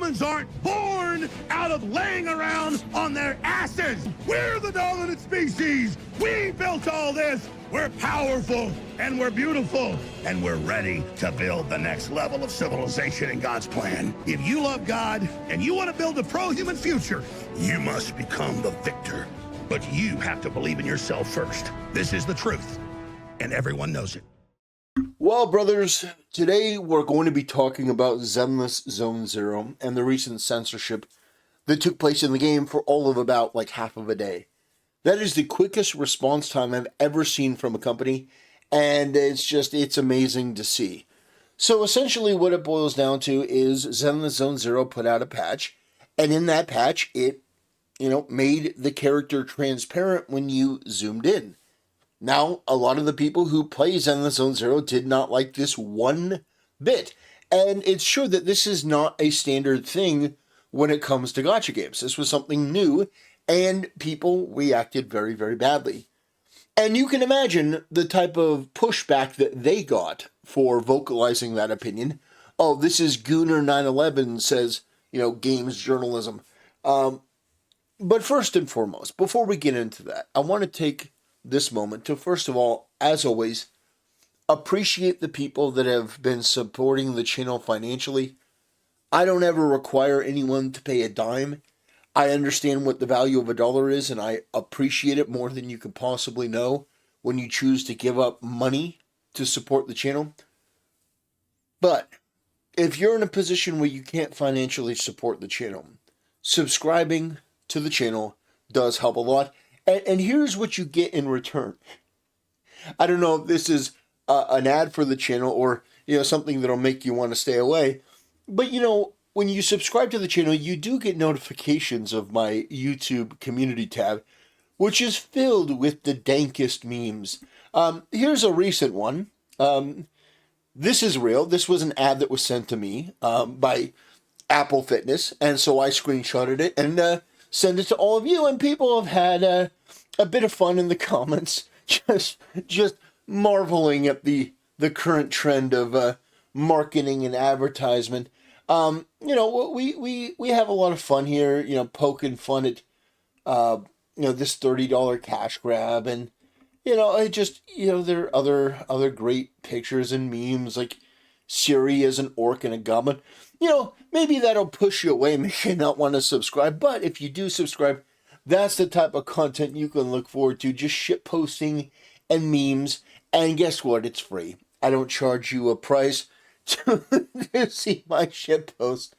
Humans aren't born out of laying around on their asses. We're the dominant species. We built all this. We're powerful, and we're beautiful, and we're ready to build the next level of civilization in God's plan. If you love God and you want to build a pro-human future, you must become the victor. But you have to believe in yourself first. This is the truth, and everyone knows it. Well, brothers, today we're going to be talking about Zenless Zone Zero and the recent censorship that took place in the game for all of about like half of a day. That is the quickest response time I've ever seen from a company, and it's amazing to see. So essentially what it boils down to is Zenless Zone Zero put out a patch, and in that patch it, made the character transparent when you zoomed in. Now, a lot of the people who play Zenless Zone Zero did not like this one bit, and it's sure that this is not a standard thing when it comes to gacha games. This was something new, and people reacted very, very badly. And you can imagine the type of pushback that they got for vocalizing that opinion. Oh, this is Gooner911 says, games journalism. But first and foremost, before we get into that, I want to take this moment to, first of all, as always, appreciate the people that have been supporting the channel financially. I don't ever require anyone to pay a dime. I understand what the value of $1 is, and I appreciate it more than you can possibly know when you choose to give up money to support the channel. But if you're in a position where you can't financially support the channel, subscribing to the channel does help a lot. And here's what you get in return. I don't know if this is an ad for the channel or something that'll make you want to stay away. But when you subscribe to the channel, you do get notifications of my YouTube community tab, which is filled with the dankest memes. Here's a recent one. This is real. This was an ad that was sent to me by Apple Fitness, and so I screenshotted it and send it to all of you, and people have had a bit of fun in the comments, just marveling at the current trend of marketing and advertisement. We have a lot of fun here, poking fun at this $30 cash grab, and there are other great pictures and memes like Siri as an orc and a goblin. Maybe that'll push you away, make you not want to subscribe. But if you do subscribe, that's the type of content you can look forward to. Just shit posting and memes. And guess what? It's free. I don't charge you a price to see my shit post.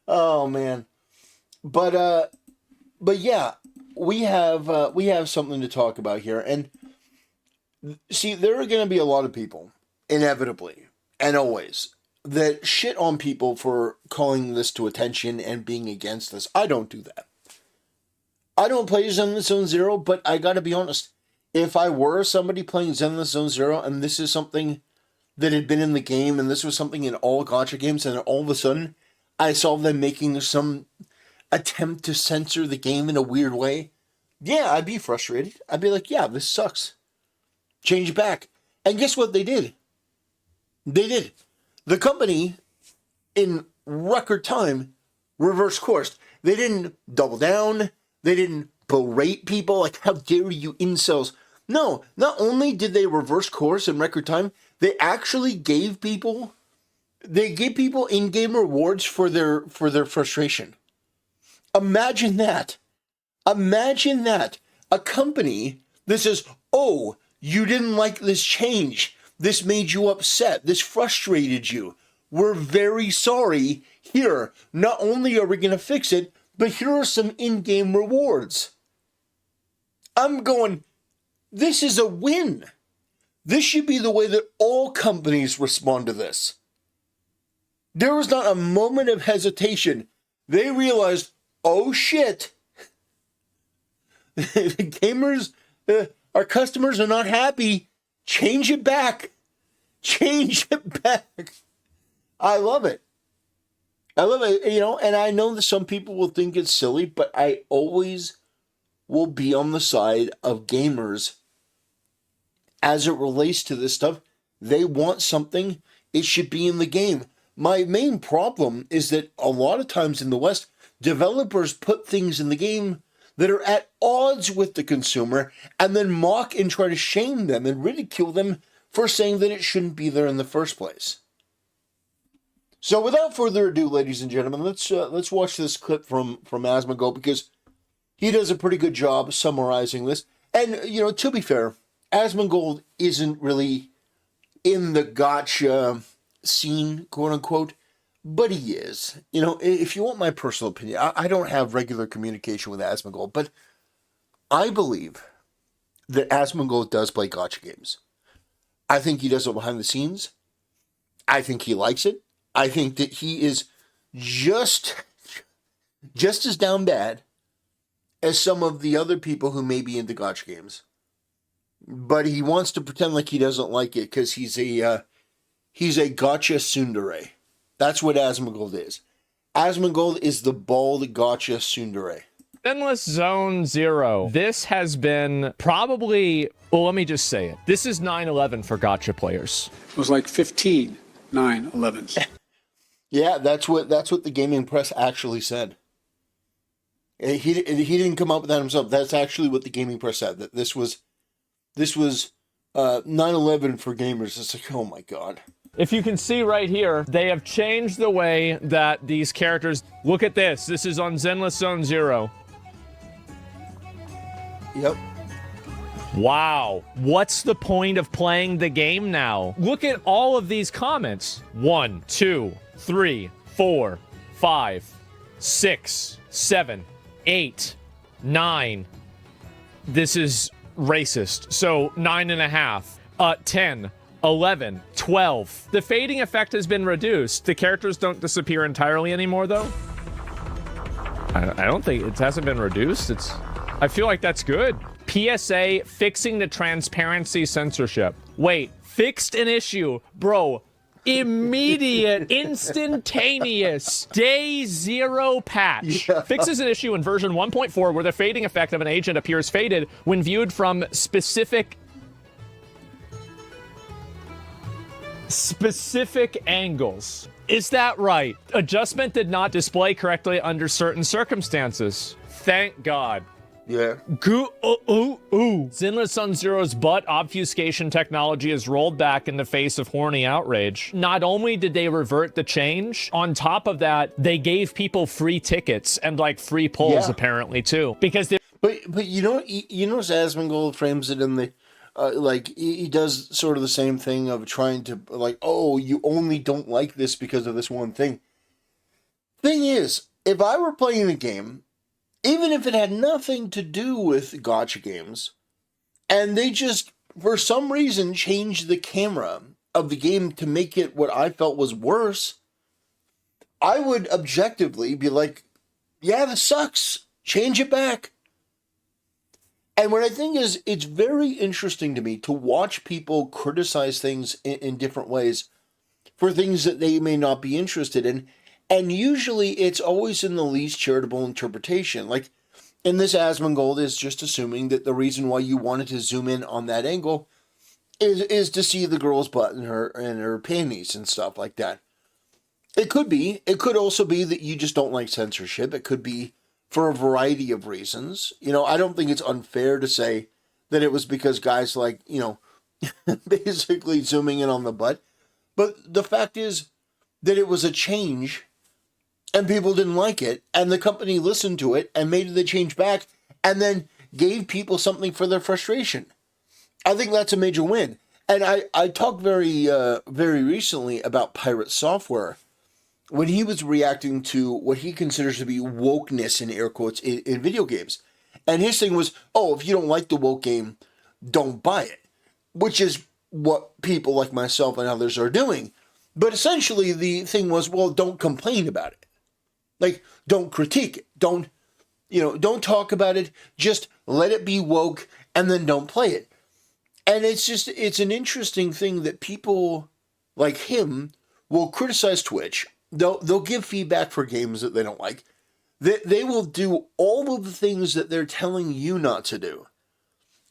Oh man. But yeah, we have something to talk about here. And see, there are going to be a lot of people, inevitably and always, that shit on people for calling this to attention and being against this. I don't do that. I don't play Zenless Zone Zero, but I gotta be honest. If I were somebody playing Zenless Zone Zero and this is something that had been in the game and this was something in all gacha games and all of a sudden I saw them making some attempt to censor the game in a weird way, yeah, I'd be frustrated. I'd be like, yeah, this sucks. Change it back. And guess what they did? They did. The company, in record time, reversed course. They didn't double down. They didn't berate people like, how dare you incels. No, not only did they reverse course in record time, they actually gave people in-game rewards for their frustration. Imagine that. Imagine that. A company that says, oh, you didn't like this change. This made you upset. This frustrated you. We're very sorry. Here, not only are we going to fix it, but here are some in-game rewards. I'm going, this is a win. This should be the way that all companies respond to this. There was not a moment of hesitation. They realized, oh shit, the gamers, our customers are not happy. Change it back. Change it back. I love it. I love it, and I know that some people will think it's silly, but I always will be on the side of gamers as it relates to this stuff. They want something, it should be in the game. My main problem is that a lot of times in the West, developers put things in the game that are at odds with the consumer and then mock and try to shame them and ridicule them for saying that it shouldn't be there in the first place. So without further ado, ladies and gentlemen, let's watch this clip from Asmongold, because he does a pretty good job summarizing this. And, you know, to be fair, Asmongold isn't really in the gotcha scene, quote unquote, but he is. You know, if you want my personal opinion, I don't have regular communication with Asmongold, but I believe that Asmongold does play gotcha games. I think he does it behind the scenes. I think he likes it. I think that he is just as down bad as some of the other people who may be into gotcha games. But he wants to pretend like he doesn't like it because he's a gotcha tsundere. That's what Asmongold is. Asmongold is the bald gotcha tsundere. Zenless Zone Zero. This has been probably, well, let me just say it. This is 9/11 for gotcha players. It was like 15 9/11s. Yeah, that's what the gaming press actually said. He didn't come up with that himself. That's actually what the gaming press said. That this was 9/11 for gamers. It's like, oh my god. If you can see right here, they have changed the way that these characters look at this. This is on Zenless Zone Zero. Yep. Wow. What's the point of playing the game now? Look at all of these comments. 1, 2, 3, 4, 5, 6, 7, 8, 9. This is racist. So 9.5. 10. 11, 12. The fading effect has been reduced. The characters don't disappear entirely anymore, though. I don't think it hasn't been reduced. I feel like that's good. PSA, fixing the transparency censorship. Wait, fixed an issue. Bro, immediate, instantaneous, day zero patch. Yeah. Fixes an issue in version 1.4 where the fading effect of an agent appears faded when viewed from specific angles. Is that right? Adjustment did not display correctly under certain circumstances. Thank God. Yeah. Zenless Sun Zero's butt obfuscation technology is rolled back in the face of horny outrage. Not only did they revert the change, on top of that, they gave people free tickets and like free polls apparently too. Because they But you know Asmongold frames it in the like he does sort of the same thing of trying to like, oh, you only don't like this because of this one thing. Thing is, if I were playing a game, even if it had nothing to do with gotcha games, and they just for some reason changed the camera of the game to make it what I felt was worse, I would objectively be like, yeah, this sucks. Change it back. And what I think is, it's very interesting to me to watch people criticize things in different ways for things that they may not be interested in. And usually it's always in the least charitable interpretation. Like in this, Asmongold is just assuming that the reason why you wanted to zoom in on that angle is to see the girl's butt and her panties and stuff like that. It could be. It could also be that you just don't like censorship. It could be for a variety of reasons. You know, I don't think it's unfair to say that it was because guys like, you know, basically zooming in on the butt. But the fact is that it was a change and people didn't like it. And the company listened to it and made the change back and then gave people something for their frustration. I think that's a major win. And I talked very recently about Pirate Software when he was reacting to what he considers to be wokeness in air quotes in video games. And his thing was, oh, if you don't like the woke game, don't buy it. Which is what people like myself and others are doing. But essentially the thing was, well, don't complain about it. Like, don't critique it. Don't talk about it. Just let it be woke and then don't play it. And it's an interesting thing that people like him will criticize Twitch. They'll give feedback for games that they don't like. They will do all of the things that they're telling you not to do.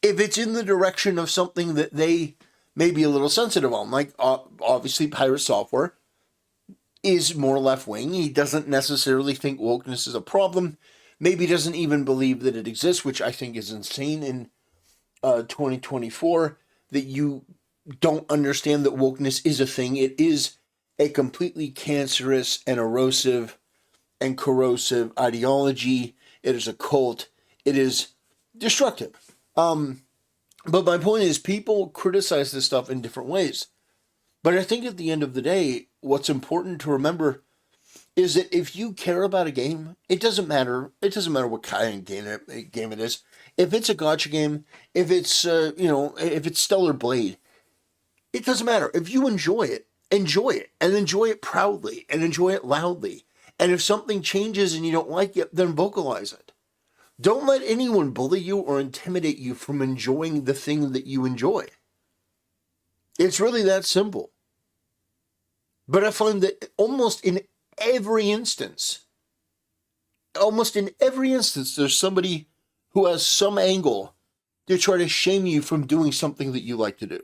If it's in the direction of something that they may be a little sensitive on, like obviously Pirate Software, is more left-wing. He doesn't necessarily think wokeness is a problem. Maybe doesn't even believe that it exists, which I think is insane in 2024, that you don't understand that wokeness is a thing. It is a completely cancerous and erosive and corrosive ideology. It is a cult. It is destructive. But my point is, people criticize this stuff in different ways. But I think at the end of the day, what's important to remember is that if you care about a game, it doesn't matter. It doesn't matter what kind of game it is. If it's a gacha game, if it's if it's Stellar Blade, it doesn't matter. If you enjoy it, and enjoy it proudly, and enjoy it loudly. And if something changes and you don't like it, then vocalize it. Don't let anyone bully you or intimidate you from enjoying the thing that you enjoy. It's really that simple. But I find that almost in every instance, there's somebody who has some angle to try to shame you from doing something that you like to do.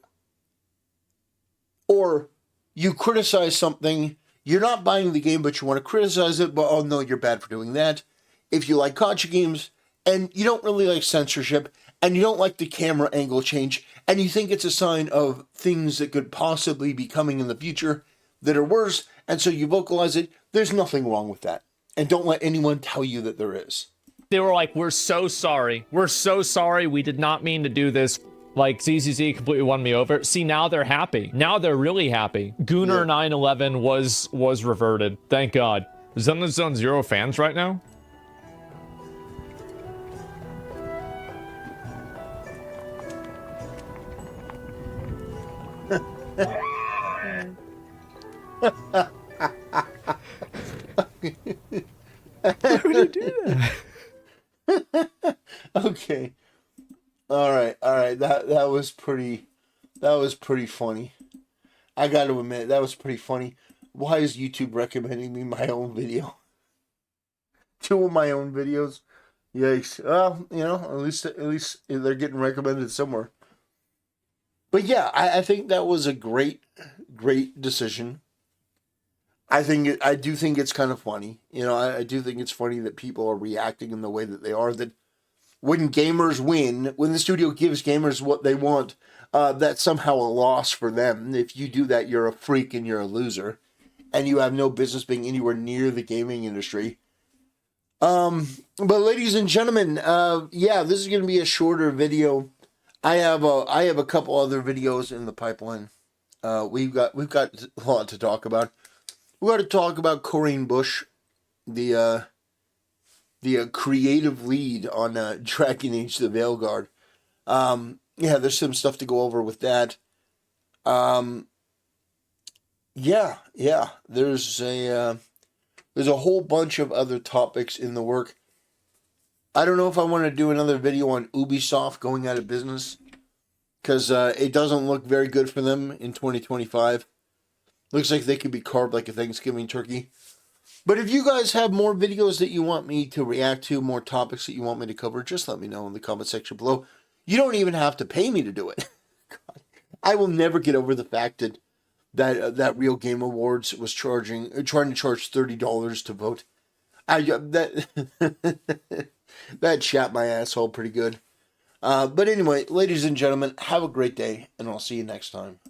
Or you criticize something, you're not buying the game, but you want to criticize it, but oh no, you're bad for doing that. If you like gacha games, and you don't really like censorship, and you don't like the camera angle change, and you think it's a sign of things that could possibly be coming in the future that are worse, and so you vocalize it, there's nothing wrong with that. And don't let anyone tell you that there is. They were like, we're so sorry. We're so sorry. We did not mean to do this. Like, ZZZ completely won me over. See, now they're happy. Now they're really happy. Gooner 911 was reverted. Thank God. Zenless Zone 0 fans right now? Why would you do that? Okay. All right. That was pretty funny. I got to admit, that was pretty funny. Why is YouTube recommending me my own video? 2 of my own videos. Yikes. Well, at least they're getting recommended somewhere. But yeah, I think that was a great decision. I do think it's kind of funny. I do think it's funny that people are reacting in the way that they are. That when gamers win, when the studio gives gamers what they want, that's somehow a loss for them. If you do that, you're a freak and you're a loser, and you have no business being anywhere near the gaming industry. But ladies and gentlemen, this is going to be a shorter video. I have a couple other videos in the pipeline. We've got a lot to talk about. We got to talk about Corinne Bush, the creative lead on Dragon Age: The Veilguard. There's some stuff to go over with that. There's a whole bunch of other topics in the work. I don't know if I want to do another video on Ubisoft going out of business, because it doesn't look very good for them in 2025. Looks like they could be carved like a Thanksgiving turkey. But if you guys have more videos that you want me to react to, more topics that you want me to cover, just let me know in the comment section below. You don't even have to pay me to do it. God, I will never get over the fact that Real Game Awards was trying to charge $30 to vote. That chapped my asshole pretty good. But anyway, ladies and gentlemen, have a great day, and I'll see you next time.